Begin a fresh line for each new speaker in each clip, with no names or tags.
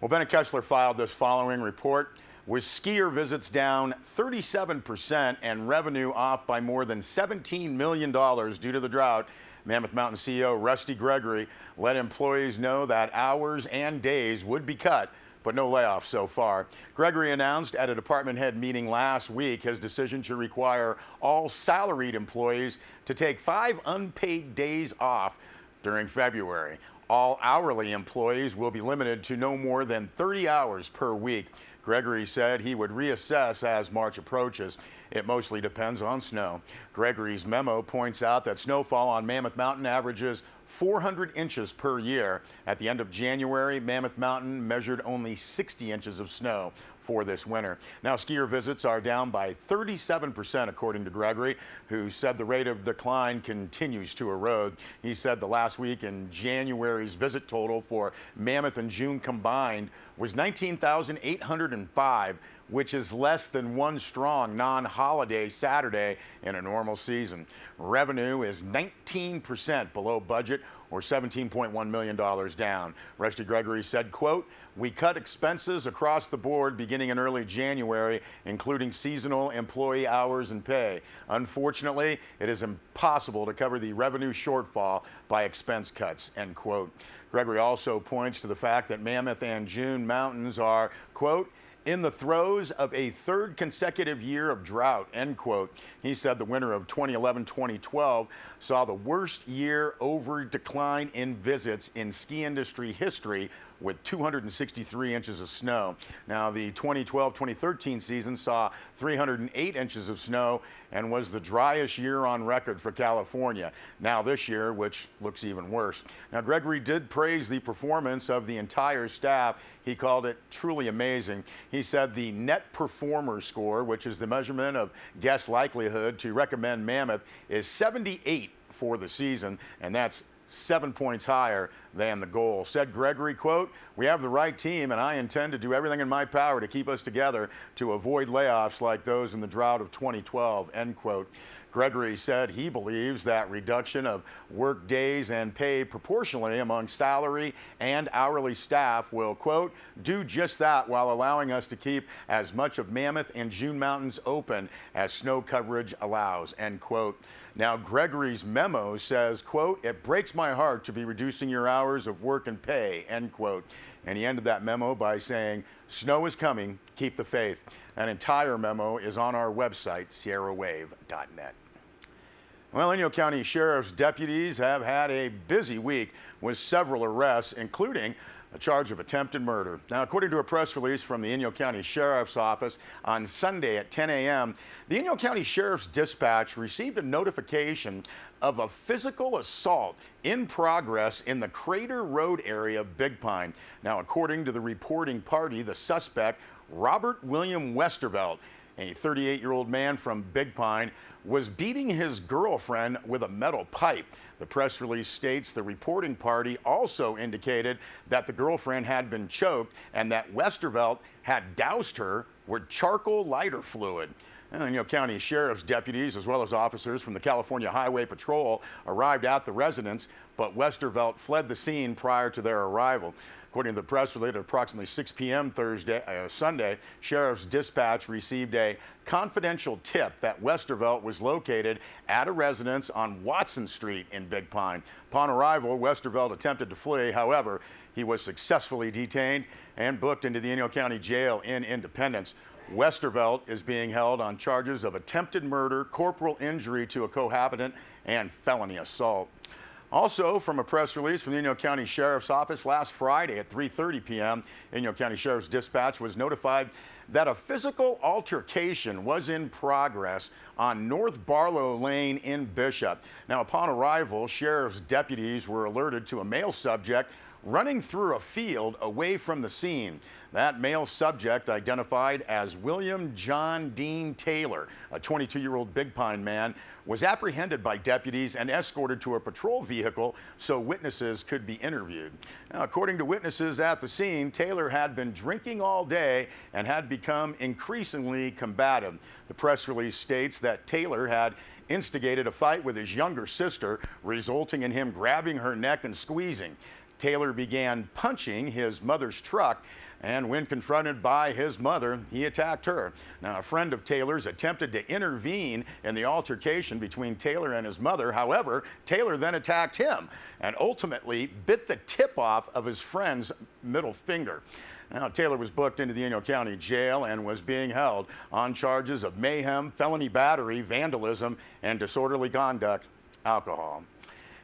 Well, Bennett Kessler filed this following report. With skier visits down 37% and revenue off by more than $17 million due to the drought, Mammoth Mountain CEO Rusty Gregory let employees know that hours and days would be cut, but no layoffs so far. Gregory announced at a department head meeting last week his decision to require all salaried employees to take 5 unpaid days off during February. All hourly employees will be limited to no more than 30 hours per week. Gregory said he would reassess as March approaches. It mostly depends on snow. Gregory's memo points out that snowfall on Mammoth Mountain averages 400 inches per year. At the end of January, Mammoth Mountain measured only 60 inches of snow for this winter. Now, skier visits are down by 37%, according to Gregory, who said the rate of decline continues to erode. He said the last week in January's visit total for Mammoth and June combined was 19,805, which is less than one strong non-holiday Saturday in a normal season. Revenue is 19% below budget, or $17.1 million down. Rusty Gregory said, quote, "We cut expenses across the board beginning in early January, including seasonal employee hours and pay. Unfortunately, it is impossible to cover the revenue shortfall by expense cuts," end quote. Gregory also points to the fact that Mammoth and June Mountains are, quote, "in the throes of a third consecutive year of drought," end quote. He said the winter of 2011-2012 saw the worst year over decline in visits in ski industry history, with 263 inches of snow. Now, the 2012-2013 season saw 308 inches of snow and was the driest year on record for California. Now this year, which looks even worse. Now, Gregory did praise the performance of the entire staff. He called it truly amazing. He said the net performer score, which is the measurement of guest likelihood to recommend Mammoth, is 78 for the season, and that's 7 points higher than the goal. Said Gregory, quote, "We have the right team, and I intend to do everything in my power to keep us together to avoid layoffs like those in the drought of 2012, end quote. Gregory said he believes that reduction of work days and pay proportionally among salary and hourly staff will, quote, "do just that while allowing us to keep as much of Mammoth and June Mountains open as snow coverage allows," end quote. Now, Gregory's memo says, quote, "it breaks my heart to be reducing your hours of work and pay," end quote. And he ended that memo by saying, "Snow is coming, keep the faith." An entire memo is on our website, sierrawave.net. Well, Inyo County Sheriff's deputies have had a busy week with several arrests, including a charge of attempted murder. Now, according to a press release from the Inyo County Sheriff's Office on Sunday at 10 a.m., the Inyo County Sheriff's Dispatch received a notification of a physical assault in progress in the Crater Road area of Big Pine. Now, according to the reporting party, the suspect, Robert William Westervelt, a 38-year-old man from Big Pine, was beating his girlfriend with a metal pipe. The press release states the reporting party also indicated that the girlfriend had been choked and that Westervelt had doused her with charcoal lighter fluid. Inyo County Sheriff's deputies, as well as officers from the California Highway Patrol, arrived at the residence, but Westervelt fled the scene prior to their arrival. According to the press release, at approximately 6 p.m. Sunday, Sheriff's Dispatch received a confidential tip that Westervelt was located at a residence on Watson Street in Big Pine. Upon arrival, Westervelt attempted to flee. However, he was successfully detained and booked into the Inyo County Jail in Independence. Westervelt is being held on charges of attempted murder, corporal injury to a cohabitant, and felony assault. Also, from a press release from the Inyo County Sheriff's Office last Friday at 3:30 p.m., Inyo County Sheriff's Dispatch was notified that a physical altercation was in progress on North Barlow Lane in Bishop. Now, upon arrival, sheriff's deputies were alerted to a male subject running through a field away from the scene. That male subject, identified as William John Dean Taylor, a 22-year-old Big Pine man, was apprehended by deputies and escorted to a patrol vehicle so witnesses could be interviewed. Now, according to witnesses at the scene, Taylor had been drinking all day and had become increasingly combative. The press release states that Taylor had instigated a fight with his younger sister, resulting in him grabbing her neck and squeezing. Taylor began punching his mother's truck, and when confronted by his mother, he attacked her. Now, a friend of Taylor's attempted to intervene in the altercation between Taylor and his mother. However, Taylor then attacked him and ultimately bit the tip off of his friend's middle finger. Now, Taylor was booked into the Inyo County Jail and was being held on charges of mayhem, felony battery, vandalism, and disorderly conduct, alcohol.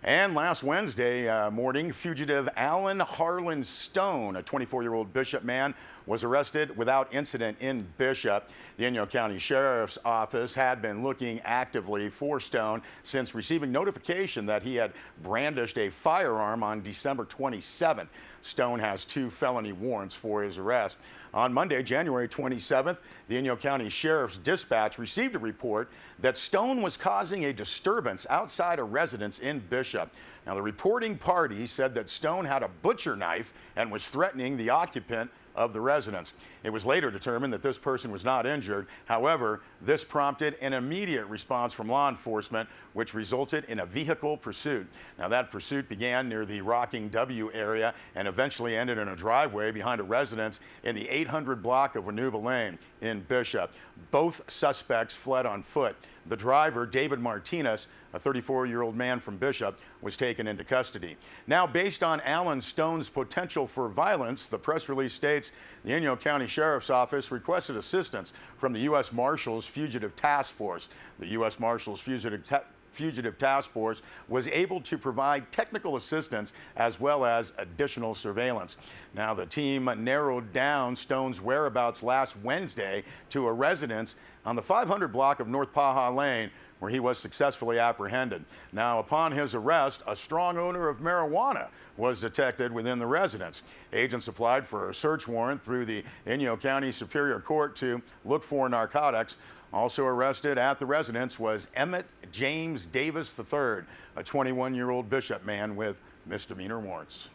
And last Wednesday morning, fugitive Alan Harlan Stone, a 24-year-old Bishop man, was arrested without incident in Bishop. The Inyo County Sheriff's Office had been looking actively for Stone since receiving notification that he had brandished a firearm on December 27th. Stone has 2 felony warrants for his arrest. On Monday, January 27th, the Inyo County Sheriff's Dispatch received a report that Stone was causing a disturbance outside a residence in Bishop. Now, the reporting party said that Stone had a butcher knife and was threatening the occupant of the residence. It was later determined that this person was not injured. However, this prompted an immediate response from law enforcement, which resulted in a vehicle pursuit. Now, that pursuit began near the Rocking W area and eventually ended in a driveway behind a residence in the 800 block of Wanuba Lane in Bishop. Both suspects fled on foot. The driver, David Martinez, a 34-year-old man from Bishop, was taken into custody. Now, based on Alan Stone's potential for violence, the press release states the Inyo County Sheriff's Office requested assistance from the U.S. Marshals Fugitive Task Force. The U.S. Marshals Fugitive Task Force was able to provide technical assistance as well as additional surveillance. Now, the team narrowed down Stone's whereabouts last Wednesday to a residence on the 500 block of North Paha Lane, where he was successfully apprehended. Now, upon his arrest, a strong odor of marijuana was detected within the residence. Agents applied for a search warrant through the Inyo County Superior Court to look for narcotics. Also arrested at the residence was Emmett James Davis III, a 21-year-old Bishop man with misdemeanor warrants.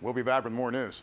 We'll be back with more news.